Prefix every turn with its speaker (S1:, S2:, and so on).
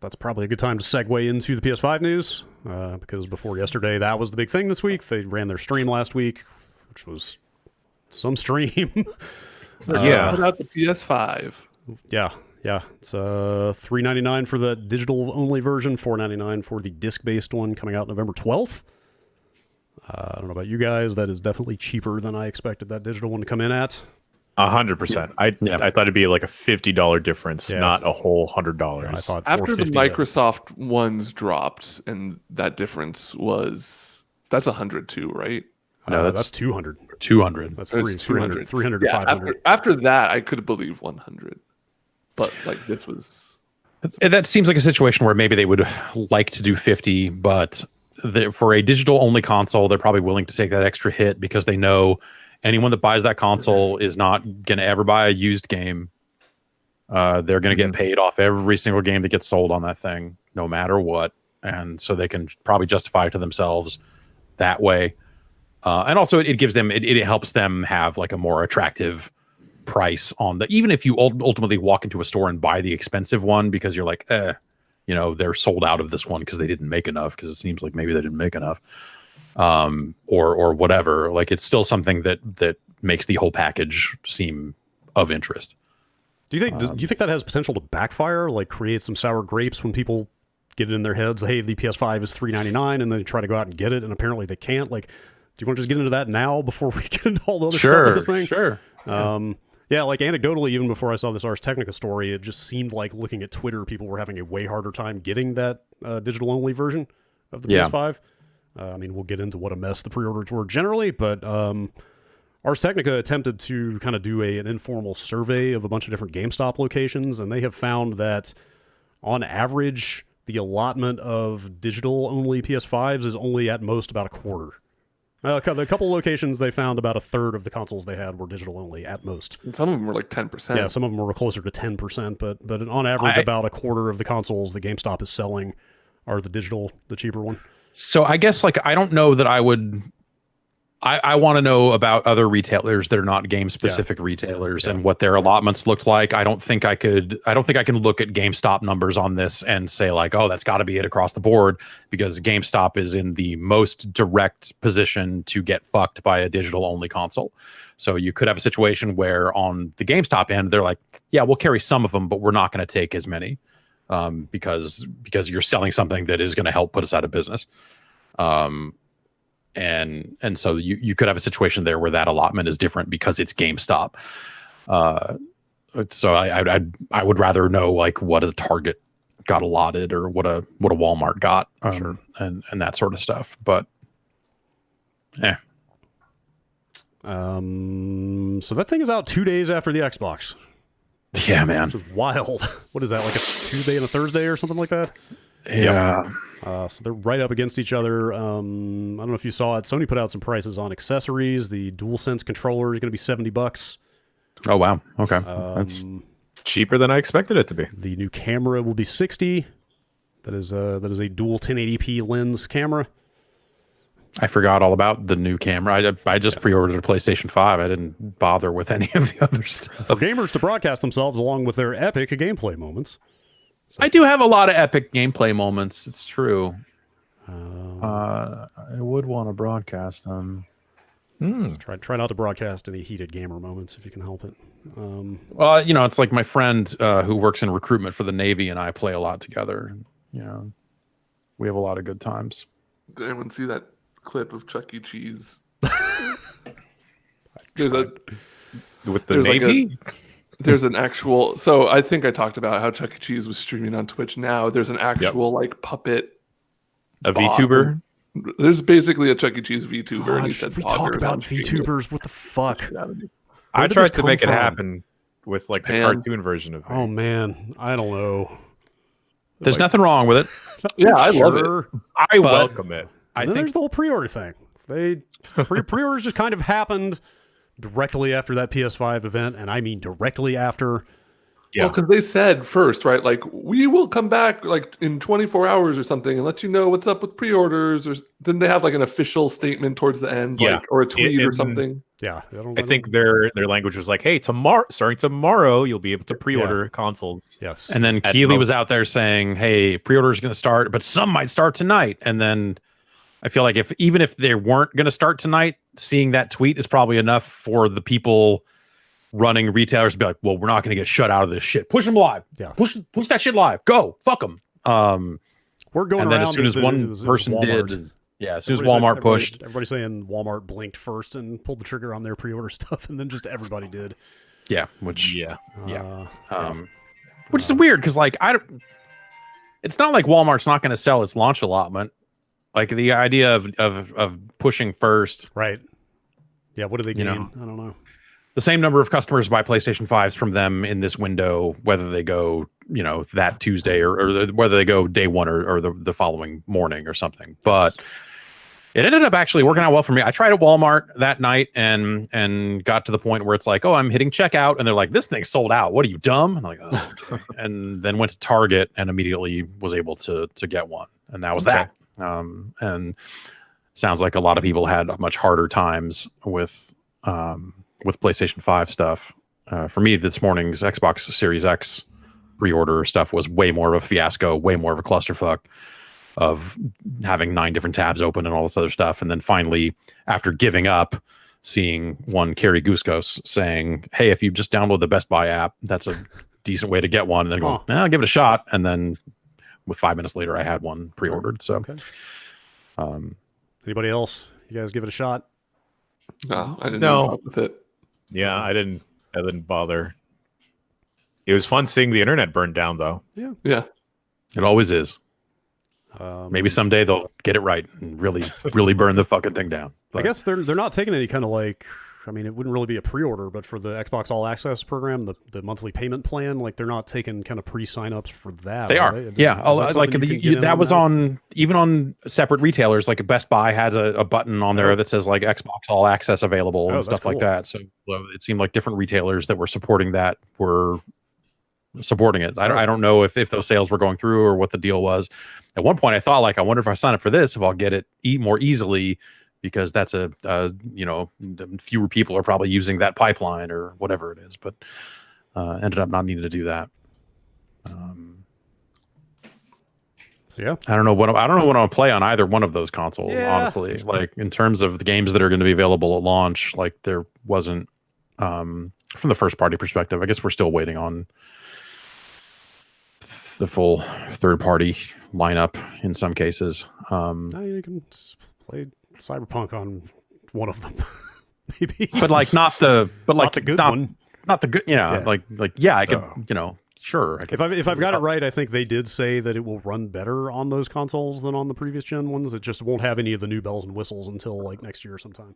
S1: That's probably a good time to segue into the PS5 news, because before yesterday, that was the big thing this week. They ran their stream last week, which was some stream.
S2: Put out the PS5.
S1: Yeah. It's $399 for the digital-only version, $499 for the disc-based one, coming out November 12th. I don't know about you guys. That is definitely cheaper than I expected that digital one to come in at.
S3: 100%. I thought it'd be like a $50 difference, not a whole $100.
S1: Yeah, I thought
S2: after the Microsoft ones dropped, and that difference that's 100 too, right?
S1: No, that's 200.
S4: 200.
S1: That's 300 to 500.
S2: After that, I could believe 100, but like this was.
S4: That seems like a situation where maybe they would like to do 50, but for a digital only console, they're probably willing to take that extra hit because they know anyone that buys that console is not going to ever buy a used game. They're going to get paid off every single game that gets sold on that thing, no matter what. And so they can probably justify it to themselves that way. And also it gives them, it helps them have like a more attractive price on the, even if you ultimately walk into a store and buy the expensive one because you're like, they're sold out of this one because they didn't make enough, because it seems like maybe they didn't make enough. Or whatever, like it's still something that makes the whole package seem of interest.
S1: Do you think that has potential to backfire, like create some sour grapes when people get it in their heads, hey, the PS5 is $399, and then they try to go out and get it, and apparently they can't? Like, do you want to just get into that now before we get into all the other stuff with this thing?
S4: Sure.
S1: Yeah, like anecdotally, even before I saw this Ars Technica story, it just seemed like looking at Twitter, people were having a way harder time getting that digital-only version of the PS5. I mean, we'll get into what a mess the pre-orders were generally, but Ars Technica attempted to kind of do an informal survey of a bunch of different GameStop locations, and they have found that, on average, the allotment of digital-only PS5s is only at most about a quarter. A couple locations, they found about a third of the consoles they had were digital-only at most.
S2: And some of them were like 10%.
S1: Yeah, some of them were closer to 10%, but on average, about a quarter of the consoles the GameStop is selling are the digital, the cheaper one.
S4: So I guess like I don't know that I would. I want to know about other retailers that are not game specific retailers and what their allotments looked like. I don't think I can look at GameStop numbers on this and say like, oh, that's got to be it across the board, because GameStop is in the most direct position to get fucked by a digital only console. So you could have a situation where on the GameStop end, they're like, yeah, we'll carry some of them, but we're not going to take as many. Because you're selling something that is going to help put us out of business. And so you could have a situation there where that allotment is different because it's GameStop. So I would rather know like what a Target got allotted or what a Walmart got, and that sort of stuff. But
S1: so that thing is out 2 days after the Xbox.
S4: Yeah, man.
S1: Which is wild. What is that, like a Tuesday and a Thursday or something like that?
S4: Yeah.
S1: So they're right up against each other. I don't know if you saw it. Sony put out some prices on accessories. The DualSense controller is going to be $70.
S4: Oh, wow. Okay.
S3: That's cheaper than I expected it to be.
S1: The new camera will be $60. That is a dual 1080p lens camera.
S4: I forgot all about the new camera. I just pre-ordered a PlayStation 5. I didn't bother with any of the other stuff.
S1: For gamers to broadcast themselves along with their epic gameplay moments.
S4: So. I do have a lot of epic gameplay moments. It's true. I would want to broadcast them.
S1: Try not to broadcast any heated gamer moments if you can help it.
S4: Well, it's like my friend who works in recruitment for the Navy and I play a lot together. We have a lot of good times.
S2: Did anyone see that clip of Chuck E. Cheese?
S3: With the Navy?
S2: There's an actual. So I think I talked about how Chuck E. Cheese was streaming on Twitch now. There's an actual like puppet.
S3: A VTuber?
S2: There's basically a Chuck E. Cheese VTuber.
S1: God,
S2: and he said
S1: we talk about VTubers. What the fuck?
S3: I tried to make it happen with like the cartoon version of it.
S1: Oh man, I don't know.
S4: There's nothing wrong with it.
S2: Yeah, I love it.
S3: I welcome it.
S1: I think there's the whole pre-order thing. Pre-orders just kind of happened directly after that PS5 event, and I mean directly after.
S2: Well, because they said first, right? Like, we will come back like in 24 hours or something and let you know what's up with pre-orders. Or didn't they have like an official statement towards the end, like, or a tweet or something?
S1: Yeah,
S3: I think their language was like, "Hey, starting tomorrow, you'll be able to pre-order consoles."
S1: Yes,
S4: and then Keeley was out there saying, "Hey, pre-order is going to start, but some might start tonight." And then I feel like even if they weren't going to start tonight, seeing that tweet is probably enough for the people running retailers to be like, well, we're not going to get shut out of this shit. Push them live.
S1: Yeah.
S4: Push that shit live. Go. Fuck them.
S1: We're going
S4: and then as soon as one person did, as soon as Walmart pushed.
S1: Everybody's saying Walmart blinked first and pulled the trigger on their pre-order stuff, and then just everybody did.
S4: Yeah. Which is weird because like it's not like Walmart's not going to sell its launch allotment. Like the idea of pushing first.
S1: Right. Yeah. What do they gain? I don't know.
S4: The same number of customers buy PlayStation 5s from them in this window, whether they go, that Tuesday or whether they go day one or the following morning or something. But it ended up actually working out well for me. I tried at Walmart that night and got to the point where it's like, oh, I'm hitting checkout. And they're like, this thing's sold out. What are you, dumb? And I'm like, oh, okay. And then went to Target and immediately was able to get one. And that was that. And sounds like a lot of people had much harder times with PlayStation 5 stuff. For me, this morning's Xbox Series X pre-order stuff was way more of a fiasco, way more of a clusterfuck of having 9 different tabs open and all this other stuff. And then finally, after giving up, seeing one Carrie Guskos saying, hey, if you just download the Best Buy app, that's a decent way to get one. And then going, I'll give it a shot. And then with 5 minutes later, I had one pre-ordered. So,
S1: anybody else? You guys give it a shot?
S2: No, I didn't know with it.
S3: Yeah, I didn't bother. It was fun seeing the internet burn down, though.
S2: Yeah.
S4: It always is. Maybe someday they'll get it right and really, really burn the fucking thing down. But
S1: I guess they're not taking any kind of like, I mean, it wouldn't really be a pre-order, but for the Xbox All Access program, the monthly payment plan, like they're not taking kind of pre-sign-ups for that.
S4: They are. That was on even on separate retailers. Like Best Buy has a button on there that says like Xbox All Access available and stuff like that. So it seemed like different retailers that were supporting that were supporting it. I don't know if those sales were going through or what the deal was. At one point, I thought like, I wonder if I sign up for this, if I'll get it more easily. Because that's fewer people are probably using that pipeline or whatever it is, but ended up not needing to do that.
S1: So yeah,
S4: I don't know what I'll play on either one of those consoles. Honestly, like in terms of the games that are going to be available at launch, like there wasn't from the first party perspective. I guess we're still waiting on the full third party lineup in some cases.
S1: You can play Cyberpunk on one of them, maybe,
S4: but like not the good
S1: one,
S4: not the good. I could, sure.
S1: If I've got it right, I think they did say that it will run better on those consoles than on the previous gen ones. It just won't have any of the new bells and whistles until like next year sometime.